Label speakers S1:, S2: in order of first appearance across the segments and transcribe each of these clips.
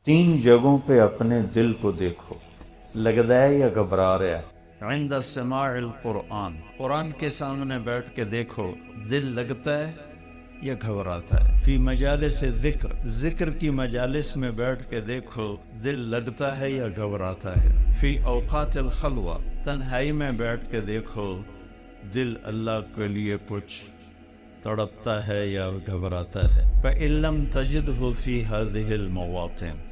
S1: تین جگہوں پہ اپنے دل کو دیکھو، لگتا ہے یا گھبرا رہا ہے؟
S2: عند سماع القرآن، قرآن کے سامنے بیٹھ کے دیکھو دل لگتا ہے یا گھبراتا ہے۔ فی مجالس ذکر، ذکر کی مجالس میں بیٹھ کے دیکھو دل لگتا ہے یا گھبراتا ہے۔ فی اوقات الخلوہ، تنہائی میں بیٹھ کے دیکھو دل اللہ کے لیے کچھ تڑپتا ہے یا گھبراتا ہے۔ فَإِن لَمْ تَجِدْهُ فِي هَذِهِ الْمَوَاطِنِ،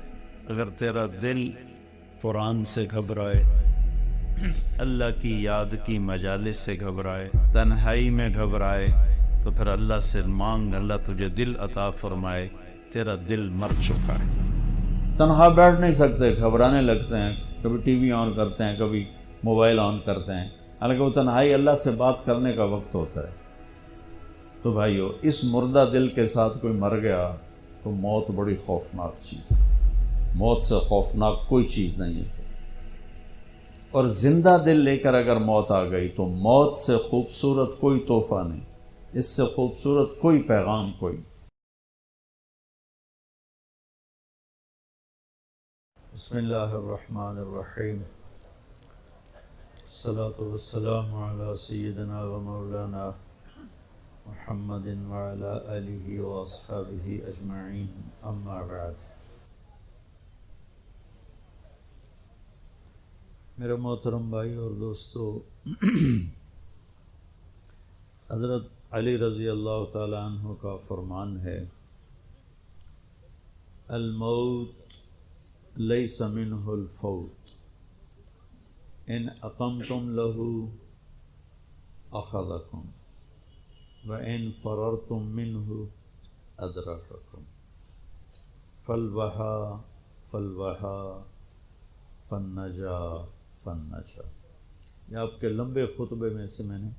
S2: اگر تیرا دل قرآن سے گھبرائے، اللہ کی یاد کی مجالس سے گھبرائے، تنہائی میں گھبرائے، تو پھر اللہ سے مانگ، اللہ تجھے دل عطا فرمائے۔ تیرا دل مر چکا ہے۔
S1: تنہا بیٹھ نہیں سکتے، گھبرانے لگتے ہیں، کبھی ٹی وی آن کرتے ہیں، کبھی موبائل آن کرتے ہیں، حالانکہ وہ تنہائی اللہ سے بات کرنے کا وقت ہوتا ہے۔ تو بھائیو، اس مردہ دل کے ساتھ کوئی مر گیا تو موت بڑی خوفناک چیز ہے۔ موت سے خوفناک کوئی چیز نہیں ہے، اور زندہ دل لے کر اگر موت آ گئی تو موت سے خوبصورت کوئی تحفہ نہیں، اس سے خوبصورت کوئی پیغام کوئی۔ بسم اللہ الرحمن الرحیم، الصلاة والسلام علی سیدنا و مولانا محمد وعلی آلہ واصحابہ اجمعین، اما بعد۔ میرے محترم بھائی اور دوستو، حضرت علی رضی اللہ تعالی عنہ کا فرمان ہے، الموت لیس منہ الفوت، ان اقمتم لہ اخذکم وان فررتم منہ ادرککم، فالوہا فالوہا فالنجا فالنجا۔ یہ آپ کے لمبے خطبے میں سے میں نے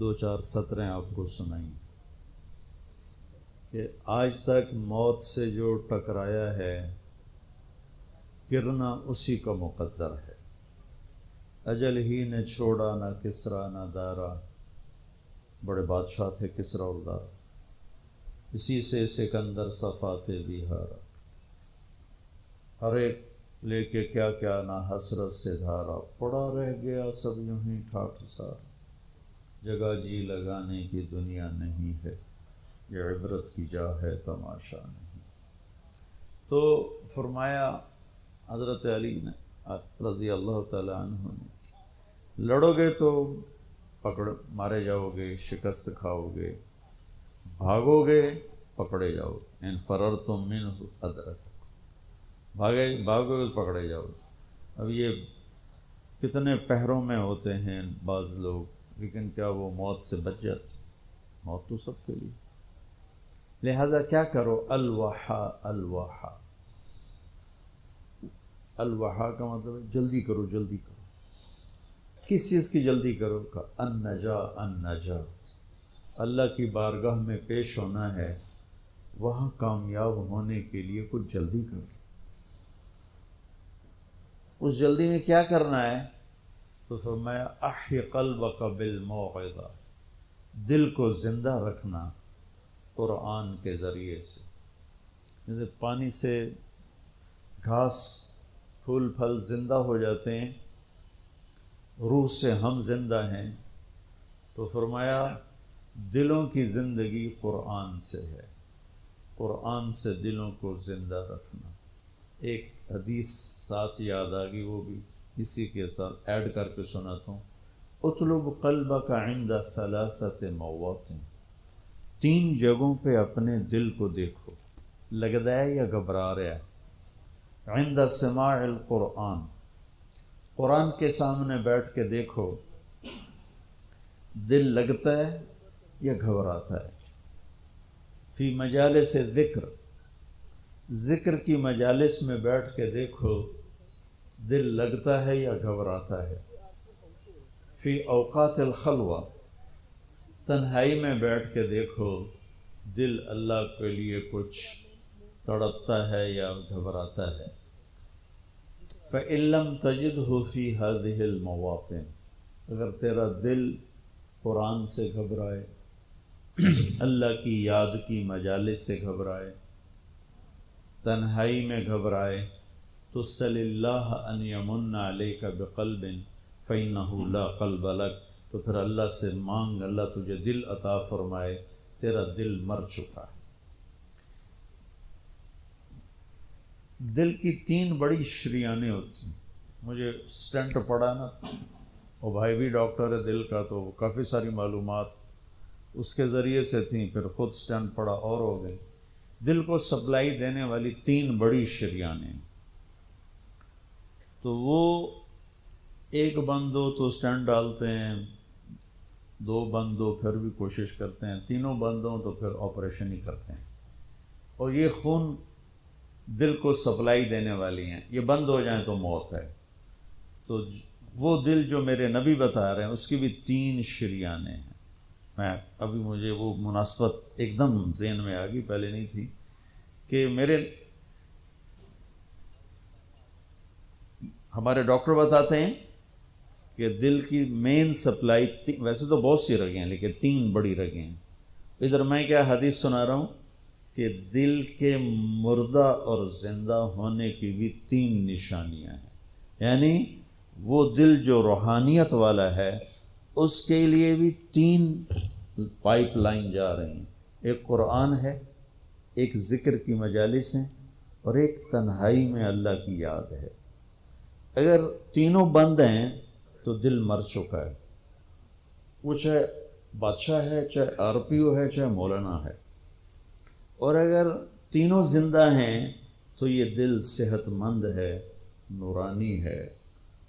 S1: دو چار سطریں آپ کو سنائیں کہ آج تک موت سے جو ٹکرایا ہے، گرنا اسی کا مقدر ہے۔ اجل ہی نے چھوڑا نہ کسرا نہ دارا، بڑے بادشاہ تھے کسرا اور دارا، اسی سے سکندر صفات بیہارا، ہر ایک لے کے کیا کیا نہ حسرت سے دھارا، پڑا رہ گیا سب یوں ہی ٹھاٹھ سارا، جگہ جی لگانے کی دنیا نہیں ہے، یہ عبرت کی جا ہے تماشا نہیں۔ تو فرمایا حضرت علی نے رضی اللہ تعالی عنہ نے، لڑو گے تو پکڑ مارے جاؤ گے، شکست کھاؤ گے، بھاگو گے پکڑے جاؤ گے، ان فررتم منہ ادرک، بھاگو گے پکڑے جاؤ گے۔ اب یہ کتنے پہروں میں ہوتے ہیں بعض لوگ، لیکن کیا وہ موت سے بچ جاتے؟ موت تو سب کے لیے۔ لہٰذا کیا کرو، الوحا الوحا، الوحا کا مطلب ہے جلدی کرو جلدی کرو۔ کس چیز کی جلدی کرو؟ کہ النجا النجا، اللہ کی بارگاہ میں پیش ہونا ہے، وہاں کامیاب ہونے کے لیے کچھ جلدی کرو۔ اس جلدی میں کیا کرنا ہے؟ تو فرمایا احی قلبک بالموعظہ، دل کو زندہ رکھنا قرآن کے ذریعے سے۔ جیسے پانی سے گھاس پھول پھل زندہ ہو جاتے ہیں، روح سے ہم زندہ ہیں، تو فرمایا دلوں کی زندگی قرآن سے ہے، قرآن سے دلوں کو زندہ رکھنا۔ ایک حدیث ساتھ یاد آ گئی، وہ بھی اسی کے ساتھ ایڈ کر کے سناتا ہوں۔ اطلب قلبک عند ثلاثۃ مواطن، تین جگہوں پہ اپنے دل کو دیکھو، لگتا ہے یا گھبرا رہا ہے؟ عند سماع القرآن، قرآن کے سامنے بیٹھ کے دیکھو دل لگتا ہے یا گھبراتا ہے۔ فی مجالس ذکر، ذکر کی مجالس میں بیٹھ کے دیکھو دل لگتا ہے یا گھبراتا ہے۔ فی اوقات الخلوہ، تنہائی میں بیٹھ کے دیکھو دل اللہ کے لیے کچھ تڑپتا ہے یا گھبراتا ہے۔ فَإِن لَمْ تَجِدْهُ فِي هَذِهِ الْمَوَاطِنِ، اگر تیرا دل قرآن سے گھبرائے، اللہ کی یاد کی مجالس سے گھبرائے، تنہائی میں گھبرائے تو صل اللہ ان یمن علیک بقلب فإنہ لا قلب لک، تو پھر اللہ سے مانگ اللہ تجھے دل عطا فرمائے، تیرا دل مر چکا ہے۔ دل کی 3 بڑی شریانیں ہوتی ہیں۔ مجھے سٹنٹ پڑا نا، وہ بھائی بھی ڈاکٹر ہے دل کا، تو کافی ساری معلومات اس کے ذریعے سے تھیں، پھر خود سٹنٹ پڑا اور ہو گئی۔ دل کو سپلائی دینے والی 3 بڑی شریانیں، تو وہ ایک بند ہو تو سٹنٹ ڈالتے ہیں، 2 بند ہو پھر بھی کوشش کرتے ہیں، 3 بند ہوں تو پھر آپریشن ہی کرتے ہیں۔ اور یہ خون دل کو سپلائی دینے والی ہیں، یہ بند ہو جائیں تو موت ہے۔ تو وہ دل جو میرے نبی بتا رہے ہیں اس کی بھی 3 شریانیں ہیں۔ میں ابھی مجھے وہ مناسبت ایک دم ذہن میں آ گئی، پہلے نہیں تھی، کہ ہمارے ڈاکٹر بتاتے ہیں کہ دل کی مین سپلائی، ویسے تو بہت سی رگیں ہیں لیکن 3 بڑی رگیں ہیں۔ ادھر میں کیا حدیث سنا رہا ہوں کہ دل کے مردہ اور زندہ ہونے کی بھی 3 نشانیاں ہیں، یعنی وہ دل جو روحانیت والا ہے اس کے لیے بھی 3 پائپ لائن جا رہی ہیں، ایک قرآن ہے، ایک ذکر کی مجالس ہیں، اور ایک تنہائی میں اللہ کی یاد ہے۔ اگر تینوں بند ہیں تو دل مر چکا ہے، وہ چاہے بادشاہ ہے، چاہے RPO ہے، چاہے مولانا ہے۔ اور اگر تینوں زندہ ہیں تو یہ دل صحت مند ہے، نورانی ہے،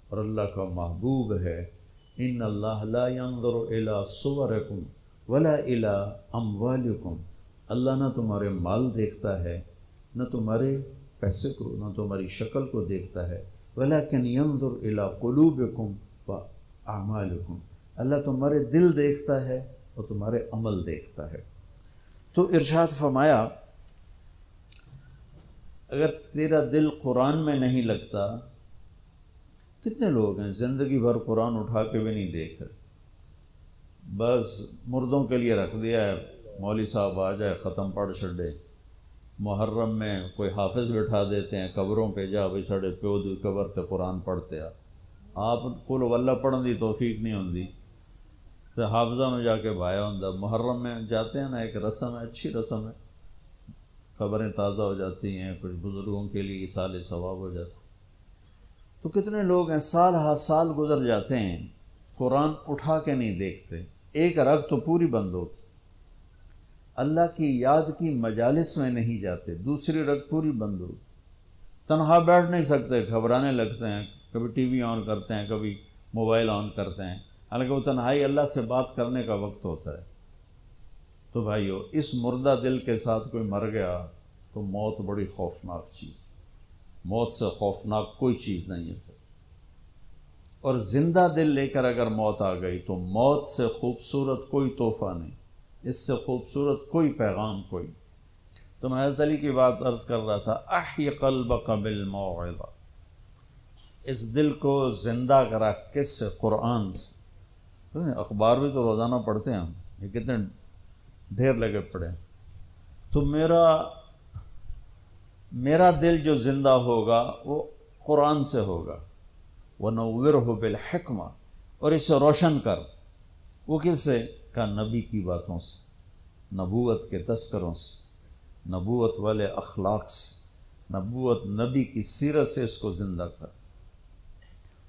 S1: اور اللہ کا محبوب ہے۔ ان اللہ لا ينظر الى صورکم ولا الى اموالکم، اللہ نہ تمہارے مال دیکھتا ہے، نہ تمہارے پیسے کو، نہ تمہاری شکل کو دیکھتا ہے، ولکن ينظر الى قلوبکم واعمالکم، اللہ تمہارے دل دیکھتا ہے اور تمہارے عمل دیکھتا ہے۔ تو ارشاد فرمایا اگر تیرا دل قرآن میں نہیں لگتا، کتنے لوگ ہیں زندگی بھر قرآن اٹھا کے بھی نہیں دیکھ رہے، بس مردوں کے لیے رکھ دیا ہے، مولوی صاحب آ جائے ختم پڑھ چھڑے۔ محرم میں کوئی حافظ بٹھا دیتے ہیں قبروں پہ، جا بھائی ساڑے پیو دی قبر تے قرآن پڑھتے آ، آپ کو واللہ پڑھن دی توفیق نہیں ہوندی، پھر حافظہ میں جا کے بھایا ہوندا۔ محرم میں جاتے ہیں نا، ایک رسم ہے، اچھی رسم ہے، قبریں تازہ ہو جاتی ہیں، کچھ بزرگوں کے لیے ایصال ثواب ہو جاتا ہے۔ تو کتنے لوگ ہیں سال ہا سال گزر جاتے ہیں قرآن اٹھا کے نہیں دیکھتے، ایک رگ تو پوری بند ہوتی، اللہ کی یاد کی مجالس میں نہیں جاتے، دوسری رگ پوری بند ہوتی، تنہا بیٹھ نہیں سکتے، گھبرانے لگتے ہیں، کبھی ٹی وی آن کرتے ہیں، کبھی موبائل آن کرتے ہیں، حالانکہ وہ تنہائی اللہ سے بات کرنے کا وقت ہوتا ہے۔ تو بھائیو، اس مردہ دل کے ساتھ کوئی مر گیا تو موت بڑی خوفناک چیز، موت سے خوفناک کوئی چیز نہیں ہے۔ اور زندہ دل لے کر اگر موت آ گئی تو موت سے خوبصورت کوئی تحفہ نہیں، اس سے خوبصورت کوئی پیغام کوئی۔ تو میں حضرت علی کی بات عرض کر رہا تھا، احی قلبک بالموعظہ، اس دل کو زندہ کرا کس سے؟ قرآن سے۔ اخبار بھی تو روزانہ پڑھتے ہیں ہم، یہ کتنے ڈھیر لگے پڑے ہیں۔ تو میرا دل جو زندہ ہوگا وہ قرآن سے ہوگا، وَنَوِّرْهُ بِالْحِکْمَةِ، اور اسے روشن کر، وہ کس سے؟ کا نبی کی باتوں سے، نبوت کے تذکروں سے، نبوت والے اخلاق سے، نبوت نبی کی سیرت سے اس کو زندہ کر۔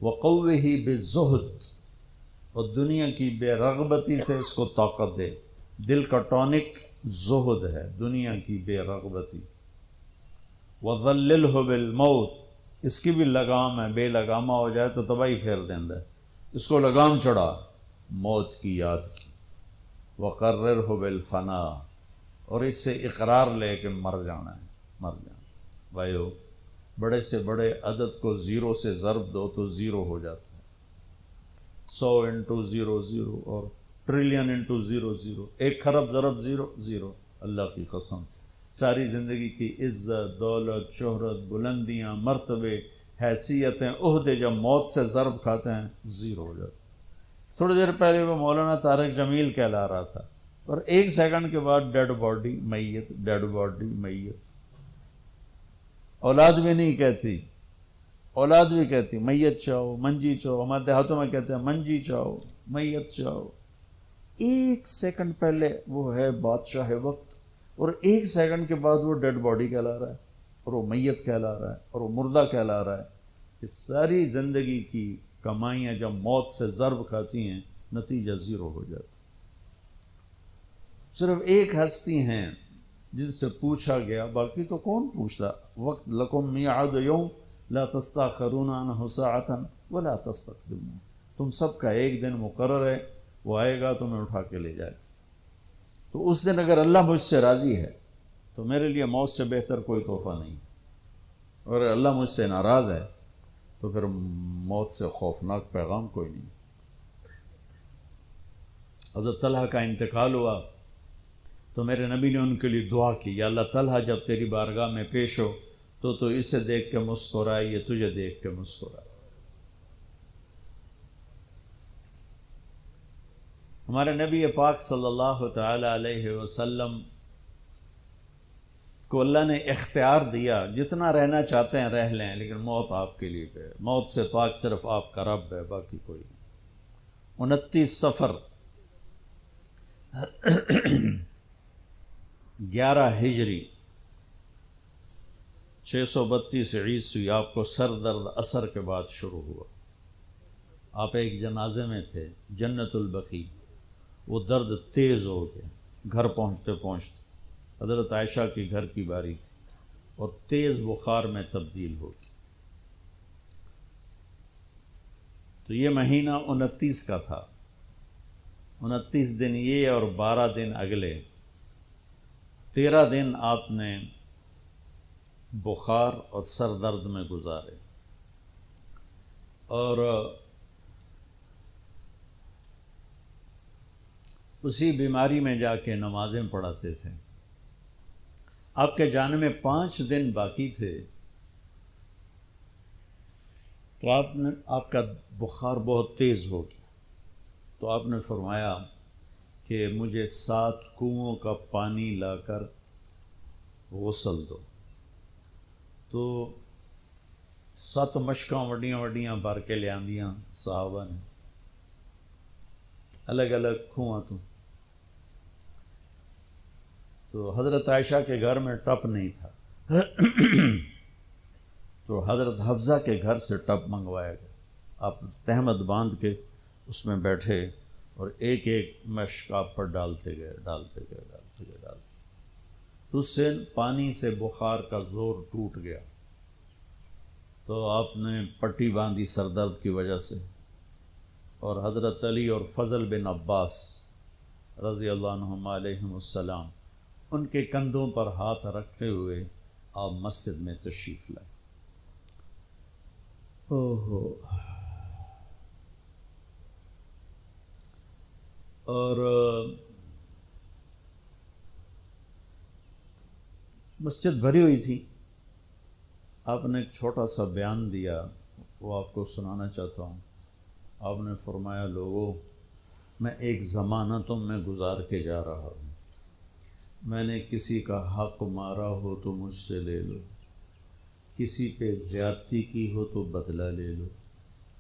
S1: وَقَوِّهِ بِالزُّهْدِ، اور دنیا کی بے رغبتی سے اس کو طاقت دے۔ دل کا ٹونک زہد ہے، دنیا کی بے رغبتی۔ وَظَلِّلْهُ بِالْمَوْتِ، اس کی بھی لگام ہے، بے لگامہ ہو جائے تو تباہی پھیر دیندہ ہے، اس کو لگام چڑھا موت کی یاد کی۔ وَقَرِّرْهُ بِالْفَنَاءِ، اور اس سے اقرار لے کہ مر جانا ہے، مر جانا۔ بھائیو، بڑے سے بڑے عدد کو 0 سے ضرب دو تو 0 ہو جاتا ہے، 100 انٹو 0 0، اور ٹریلین انٹو 0 0، 1 خرب ضرب 0 0۔ اللہ کی قسم، ساری زندگی کی عزت، دولت، شہرت، بلندیاں، مرتبے، حیثیتیں، عہدے جب موت سے ضرب کھاتے ہیں 0 ہو جاتے۔ تھوڑی دیر پہلے وہ مولانا طارق جمیل کہلا رہا تھا، اور 1 سیکنڈ کے بعد ڈیڈ باڈی میت، ڈیڈ باڈی میت۔
S2: اولاد بھی نہیں کہتی، اولاد بھی کہتی میت چاہو، منجی چاہو، ہمارے دیہاتوں میں کہتے ہیں منجی چاہو، میت چاہو۔ ایک سیکنڈ پہلے وہ ہے بادشاہ وقت، اور ایک سیکنڈ کے بعد وہ ڈیڈ باڈی کہلا رہا ہے، اور وہ میت کہلا رہا ہے، اور وہ مردہ کہلا رہا ہے۔ کہ ساری زندگی کی کمائیاں جب موت سے ضرب کھاتی ہیں، نتیجہ زیرو ہو جاتا۔ صرف ایک ہستی ہیں جن سے پوچھا گیا، باقی تو کون پوچھتا۔ وقت لکم میعاد یوم لا تستاخرون عنہ ساعۃ ولا تستقدمون، تم سب کا ایک دن مقرر ہے، وہ آئے گا تمہیں اٹھا کے لے جائے گا۔ تو اس دن اگر اللہ مجھ سے راضی ہے تو میرے لیے موت سے بہتر کوئی تحفہ نہیں، اور اگر اللہ مجھ سے ناراض ہے تو پھر موت سے خوفناک پیغام کوئی نہیں۔ حضرت طلحہ کا انتقال ہوا تو میرے نبی نے ان کے لیے دعا کی، یا اللہ طلحہ جب تیری بارگاہ میں پیش ہو تو اسے دیکھ کے مسکرائے، یہ تجھے دیکھ کے مسکرائے۔ ہمارے نبی پاک صلی اللہ تعالی علیہ وسلم کو اللہ نے اختیار دیا، جتنا رہنا چاہتے ہیں رہ لیں، لیکن موت آپ کے لیے ہے، موت سے پاک صرف آپ کا رب ہے، باقی کوئی نہیں۔ 29 صفر 11 ہجری 632 عیسوی آپ کو سر درد عصر کے بعد شروع ہوا۔ آپ ایک جنازے میں تھے جنت البقیع، وہ درد تیز ہو گیا، گھر پہنچتے پہنچتے حضرت عائشہ کے گھر کی باری تھی، اور تیز بخار میں تبدیل ہو گئی۔ تو یہ مہینہ 29 کا تھا، 29 دن یہ اور 12 دن اگلے، 13 دن آپ نے بخار اور سر درد میں گزارے، اور اسی بیماری میں جا کے نمازیں پڑھاتے تھے۔ آپ کے جانے میں 5 دن باقی تھے تو آپ کا بخار بہت تیز ہو گیا، تو آپ نے فرمایا کہ مجھے 7 کنوؤں کا پانی لا کر غسل دو۔ تو 7 مشکاں وڈیاں وڈیاں بھر کے لے آندیاں صحابہ نے، الگ الگ کنواں تو حضرت عائشہ کے گھر میں ٹپ نہیں تھا، تو حضرت حفصہ کے گھر سے ٹپ منگوایا گیا۔ آپ تہمت باندھ کے اس میں بیٹھے اور ایک ایک مشک آپ پر ڈالتے گئے۔ تو اس سے پانی سے بخار کا زور ٹوٹ گیا، تو آپ نے پٹی باندھی سر درد کی وجہ سے، اور حضرت علی اور فضل بن عباس رضی اللہ عنہم علیہم السلام، ان کے کندھوں پر ہاتھ رکھے ہوئے آپ مسجد میں تشریف لائے۔ اور مسجد بھری ہوئی تھی۔ آپ نے ایک چھوٹا سا بیان دیا، وہ آپ کو سنانا چاہتا ہوں۔ آپ نے فرمایا، لوگوں، میں ایک زمانہ تم میں گزار کے جا رہا ہوں، میں نے کسی کا حق مارا ہو تو مجھ سے لے لو، کسی پہ زیادتی کی ہو تو بدلہ لے لو،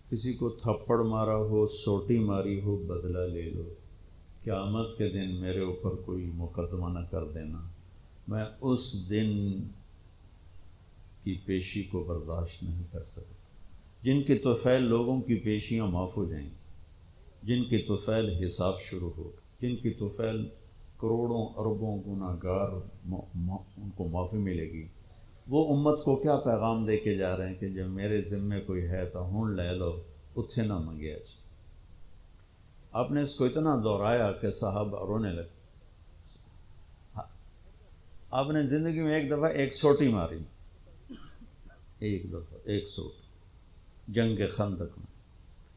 S2: کسی کو تھپڑ مارا ہو، سوٹی ماری ہو، بدلہ لے لو، قیامت کے دن میرے اوپر کوئی مقدمہ نہ کر دینا، میں اس دن کی پیشی کو برداشت نہیں کر سکتا۔ جن کے طفیل لوگوں کی پیشیاں معاف ہو جائیں گی، جن کے طفیل حساب شروع ہوگا، جن کی طفیل کروڑوں اربوں گناہ گار ان کو معافی ملے گی، وہ امت کو کیا پیغام دے کے جا رہے ہیں کہ جب میرے ذمے کوئی ہے تو ہون لے لو، اتھے نہ منگیا جائے۔ آپ نے اس کو اتنا دہرایا کہ صحابہ رونے لگے۔ آپ نے زندگی میں ایک دفعہ ایک سوٹی ماری، ایک دفعہ ایک سوٹ، جنگ خندق میں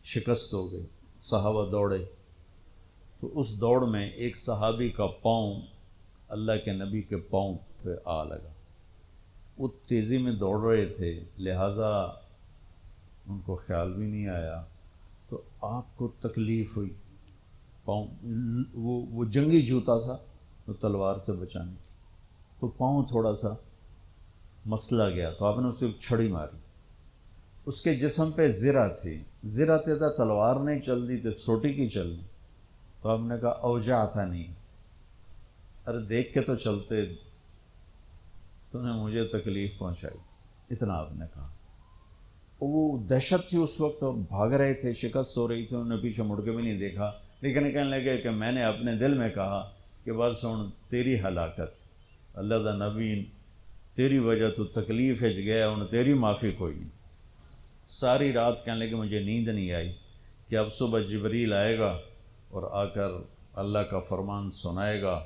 S2: شکست ہو گئی، صحابہ دوڑے، تو اس دوڑ میں ایک صحابی کا پاؤں اللہ کے نبی کے پاؤں پہ آ لگا۔ وہ تیزی میں دوڑ رہے تھے، لہٰذا ان کو خیال بھی نہیں آیا، تو آپ کو تکلیف ہوئی۔ پاؤں وہ جنگی جوتا تھا، وہ تلوار سے بچانے، تو پاؤں تھوڑا سا
S1: مسلا گیا تو آپ نے اس کو ایک چھڑی ماری. اس کے جسم پہ زرہ تھی، زرہ تھا، تلوار نہیں چل دی تو سوٹی کی چلنی. تو آپ نے کہا اوجا آتا نہیں، ارے دیکھ کے تو چلتے، تو نے مجھے تکلیف پہنچائی، اتنا آپ نے کہا. وہ دہشت تھی اس وقت، بھاگ رہے تھے، شکست ہو رہی تھی، انہوں نے پیچھے مڑ کے بھی نہیں دیکھا، لیکن کہنے لگے کہ میں نے اپنے دل میں کہا کہ بس سن تیری ہلاکت، اللہ دا نبی تیری وجہ تو تکلیف ہے گیا، انہیں تیری معافی کوئی نہیں. ساری رات کہنے لگے مجھے نیند نہیں آئی کہ اب صبح جبریل آئے گا اور آ کر اللہ کا فرمان سنائے گا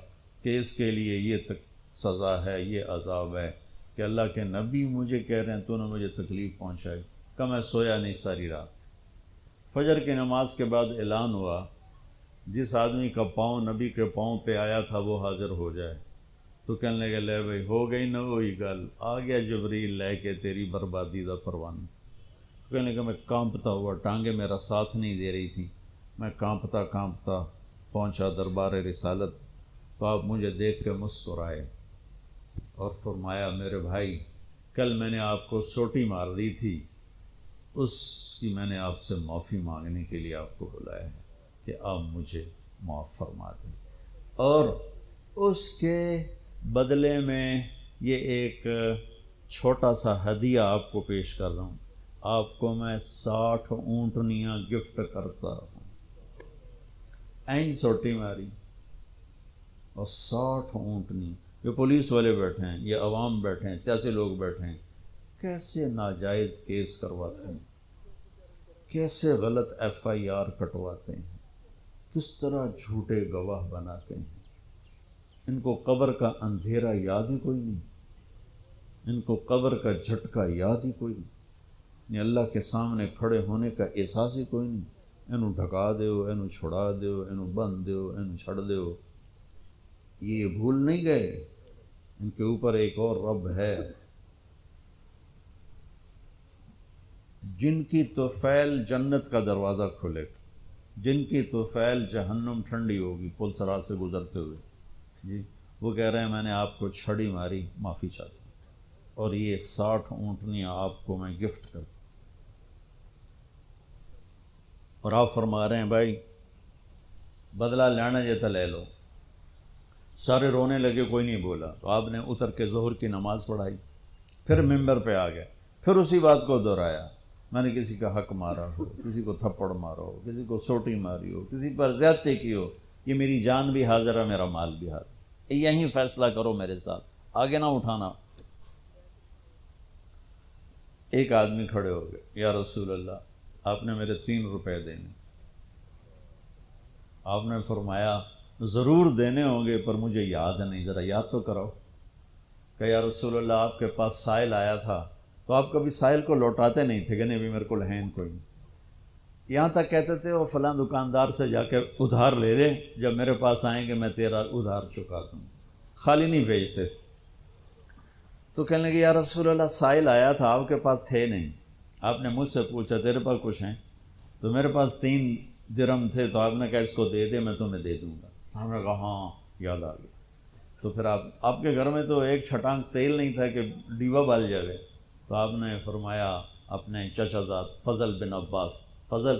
S1: کہ اس کے لیے یہ سزا ہے، یہ عذاب ہے، کہ اللہ کے نبی مجھے کہہ رہے ہیں تو نے مجھے تکلیف پہنچائی. کہ میں سویا نہیں ساری رات. فجر کی نماز کے بعد اعلان ہوا جس آدمی کا پاؤں نبی کے پاؤں پہ آیا تھا وہ حاضر ہو جائے. تو کہنے لگے لے بھائی ہو گئی نہ وہی گل، آ گیا جبریل لے کے تیری بربادی دا پروانہ. تو کہنے لگا میں کانپتا ہوا، ٹانگیں میرا ساتھ نہیں دے رہی تھی، میں کانپتا کانپتا پہنچا دربار رسالت. تو آپ مجھے دیکھ کے مسکرائے اور فرمایا میرے بھائی کل میں نے آپ کو سوٹی مار دی تھی، اس کی میں نے آپ سے معافی مانگنے کے لیے آپ کو بلایا ہے کہ آپ مجھے معاف فرما دیں، اور اس کے بدلے میں یہ ایک چھوٹا سا ہدیہ آپ کو پیش کر رہا ہوں، آپ کو میں 60 اونٹنیاں گفٹ کرتا ہوں. این سوٹی ماری اور 60 اونٹنی. یہ پولیس والے بیٹھے ہیں، یہ عوام بیٹھے ہیں، سیاسی لوگ بیٹھے ہیں، کیسے ناجائز کیس کرواتے ہیں، کیسے غلط FIR کٹواتے ہیں، کس طرح جھوٹے گواہ بناتے ہیں. ان کو قبر کا اندھیرا یاد ہی کوئی نہیں، ان کو قبر کا جھٹکا یاد ہی کوئی نہیں، اللہ کے سامنے کھڑے ہونے کا احساس ہی کوئی نہیں. انہوں ڈھکا دیو، انہوں چھڑا دیو، انہوں بند دیو، انہوں چھڑ دیو. یہ بھول نہیں گئے ان کے اوپر ایک اور رب ہے جن کی طفیل جنت کا دروازہ کھلے گا، جن کی طفیل جہنم ٹھنڈی ہوگی پل سرات سے گزرتے ہوئے. جی وہ کہہ رہے ہیں میں نے آپ کو چھڑی ماری، معافی چاہتا ہوں، اور یہ 60 اونٹنیاں آپ کو میں گفٹ کرتا ہوں. اور آپ فرما رہے ہیں بھائی بدلہ لینا جیتا لے لو. سارے رونے لگے، کوئی نہیں بولا. تو آپ نے اتر کے ظہر کی نماز پڑھائی، پھر ممبر پہ آ گئے، پھر اسی بات کو دہرایا. میں نے کسی کا حق مارا ہو، کسی کو تھپڑ مارا ہو، کسی کو سوٹی ماری ہو، کسی پر زیادتی کی ہو، یہ میری جان بھی حاضر ہے، میرا مال بھی حاضر ہے، یہیں فیصلہ کرو میرے ساتھ، آگے نہ اٹھانا. ایک آدمی کھڑے ہو گئے، یا رسول اللہ آپ نے میرے 3 روپے دینے. آپ نے فرمایا ضرور دینے ہوں گے پر مجھے یاد نہیں، ذرا یاد تو کرو. کہ یا رسول اللہ آپ کے پاس سائل آیا تھا تو آپ کبھی سائل کو لوٹاتے نہیں تھے کہ نہیں بھی میرے کو ہے کوئی نہیں، یہاں تک کہتے تھے وہ فلاں دکاندار سے جا کے ادھار لے لے، جب میرے پاس آئیں گے میں تیرا ادھار چکا دوں، خالی نہیں بھیجتے تھے. تو کہنے لگے یا رسول اللہ سائل آیا تھا آپ کے پاس تھے نہیں، آپ نے مجھ سے پوچھا تیرے پاس کچھ ہیں؟ تو میرے پاس 3 درہم تھے، تو آپ نے کہا اس کو دے دے میں تمہیں دے دوں گا. ہم نے کہا ہاں یاد آ گیا. تو پھر آپ کے گھر میں تو ایک چھٹانک تیل نہیں تھا کہ ڈیوا بال جائے. تو آپ نے فرمایا اپنے چچا زاد فضل بن عباس، فضل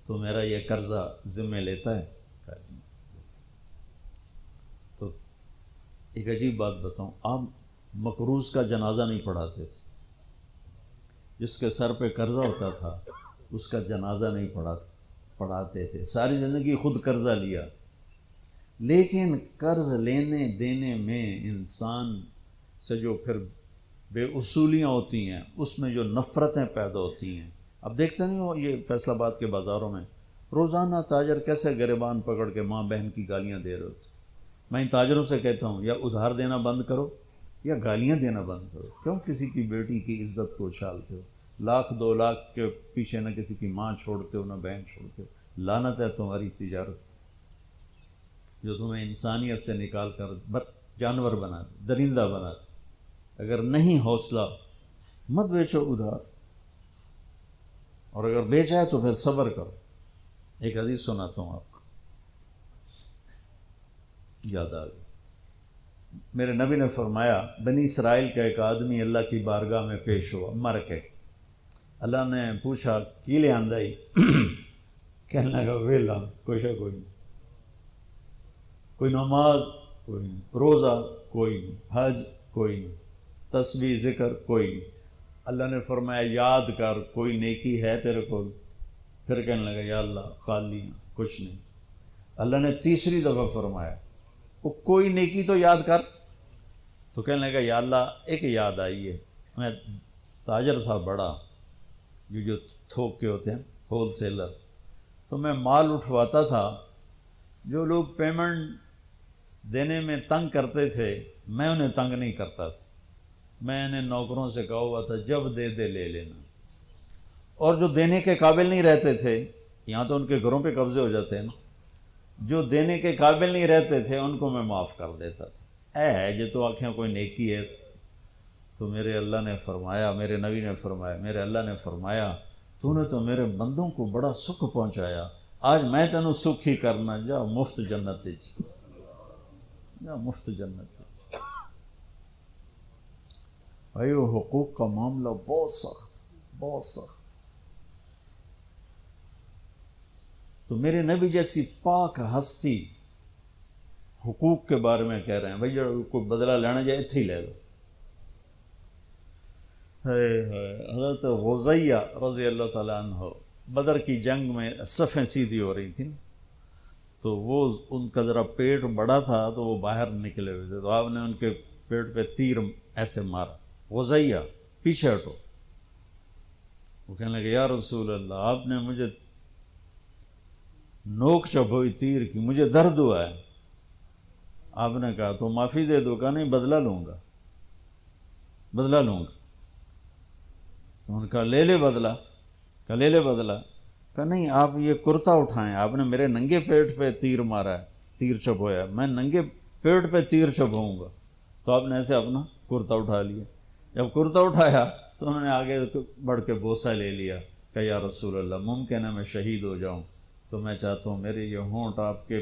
S1: تو میرا یہ قرضہ ذمہ لیتا ہے؟ تو ایک عجیب بات بتاؤں، آپ مقروض کا جنازہ نہیں پڑھاتے تھے، جس کے سر پہ قرضہ ہوتا تھا اس کا جنازہ نہیں پڑھاتے تھے. ساری زندگی خود قرضہ لیا، لیکن قرض لینے دینے میں انسان سے جو پھر بے اصولیاں ہوتی ہیں اس میں جو نفرتیں پیدا ہوتی ہیں. اب دیکھتے نہیں ہو یہ فیصل آباد کے بازاروں میں روزانہ تاجر کیسے گریبان پکڑ کے ماں بہن کی گالیاں دے رہے ہوتے. میں ان تاجروں سے کہتا ہوں یا ادھار دینا بند کرو یا گالیاں دینا بند کرو. کیوں کسی کی بیٹی کی عزت کو اچھالتے ہو؟ 1,00,000 2 لاکھ کے پیچھے نہ کسی کی ماں چھوڑتے ہو نہ بہن چھوڑتے ہو. لعنت ہے تمہاری تجارت جو تمہیں انسانیت سے نکال کر جانور بنا دے، درندہ بنا دے. اگر نہیں حوصلہ مت بیچو ادھار، اور اگر بیچا ہے تو پھر صبر کرو. ایک حدیث سناتا ہوں آپ کو، یاد آ گئی. میرے نبی نے فرمایا بنی اسرائیل کا ایک آدمی اللہ کی بارگاہ میں پیش ہوا مر کے. اللہ نے پوچھا کی لے آندائی؟ کہنے لگا ویلا کوئی شے کوئی نہیں، کوئی نماز کوئی نہیں، روزہ کوئی نہیں، حج کوئی نہیں، تسبیح ذکر کوئی نہیں. اللہ نے فرمایا یاد کر کوئی نیکی ہے تیرے کو؟ پھر کہنے لگا یا اللہ خالی کچھ نہیں. اللہ نے تیسری دفعہ فرمایا وہ کوئی نیکی تو یاد کر. تو کہنے لگا یا اللہ ایک یاد آئی ہے، میں تاجر تھا بڑا، جو تھوک کے ہوتے ہیں ہول سیلر، تو میں مال اٹھواتا تھا. جو لوگ پیمنٹ دینے میں تنگ کرتے تھے میں انہیں تنگ نہیں کرتا تھا. میں نے نوکروں سے کہا ہوا تھا جب دے دے لے لینا. اور جو دینے کے قابل نہیں رہتے تھے، یہاں تو ان کے گھروں پہ قبضے ہو جاتے ہیں نا، جو دینے کے قابل نہیں رہتے تھے ان کو میں معاف کر دیتا تھا. جو تو آنکھیں کوئی نیکی ہے. تو میرے اللہ نے فرمایا، میرے نبی نے فرمایا، میرے اللہ نے فرمایا تو نے تو میرے بندوں کو بڑا سکھ پہنچایا، آج میں تینوں سکھ ہی کرنا، جا مفت جنت جا مفت جنت. بھائی وہ حقوق کا معاملہ بہت سخت، بہت سخت. تو میرے نبی جیسی پاک ہستی حقوق کے بارے میں کہہ رہے ہیں بھائی جو کوئی بدلہ لینا جائے اتھے ہی لے لو. حضرت غزیہ رضی اللہ تعالیٰ عنہ بدر کی جنگ میں صفیں سیدھی ہو رہی تھیں، تو وہ ان کا ذرا پیٹ بڑا تھا تو وہ باہر نکلے ہوئے تھے، تو آپ نے ان کے پیٹ پہ تیر ایسے مارا، غزیہ پیچھے ہٹو. وہ کہنے لگے یا رسول اللہ آپ نے مجھے نوک چپ ہوئی تیر کی، مجھے درد ہوا ہے. آپ نے کہا تو معافی دے دو. کہا نہیں بدلہ لوں گا، بدلہ لوں گا. تو انہوں نے کہا لے لے بدلہ. کہا لے لے بدلہ. کہا نہیں آپ یہ کرتا اٹھائیں، آپ نے میرے ننگے پیٹ پہ تیر مارا ہے، تیر چبھویا، میں ننگے پیٹ پہ تیر چبھوں گا. تو آپ نے ایسے اپنا کرتا اٹھا لیا. جب کرتا اٹھایا تو انہوں نے آگے بڑھ کے بوسہ لے لیا کہ یا رسول اللہ ممکن ہے میں شہید ہو جاؤں، تو میں چاہتا ہوں میرے یہ ہونٹ آپ کے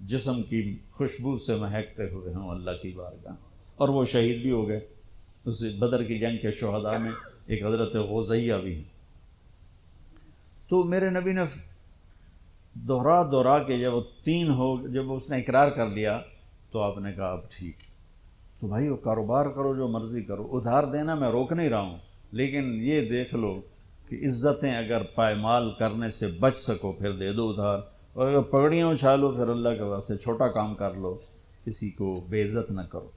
S1: جسم کی خوشبو سے مہکتے ہوئے ہوں اللہ کی بارگاہ. اور وہ شہید بھی ہو گئے. اس بدر کی جنگ کے شہداء میں ایک حضرت غزیہ بھی ہیں. تو میرے نبی نے دوہرا کے جب اس نے اقرار کر لیا تو آپ نے کہا اب ٹھیک. تو بھائی وہ کاروبار کرو جو مرضی کرو، ادھار دینا میں روک نہیں رہا ہوں، لیکن یہ دیکھ لو کہ عزتیں اگر پائمال کرنے سے بچ سکو پھر دے دو ادھار، اور اگر پگڑیاں اچھالو پھر اللہ کے واسطے چھوٹا کام کر لو، کسی کو بے عزت نہ کرو.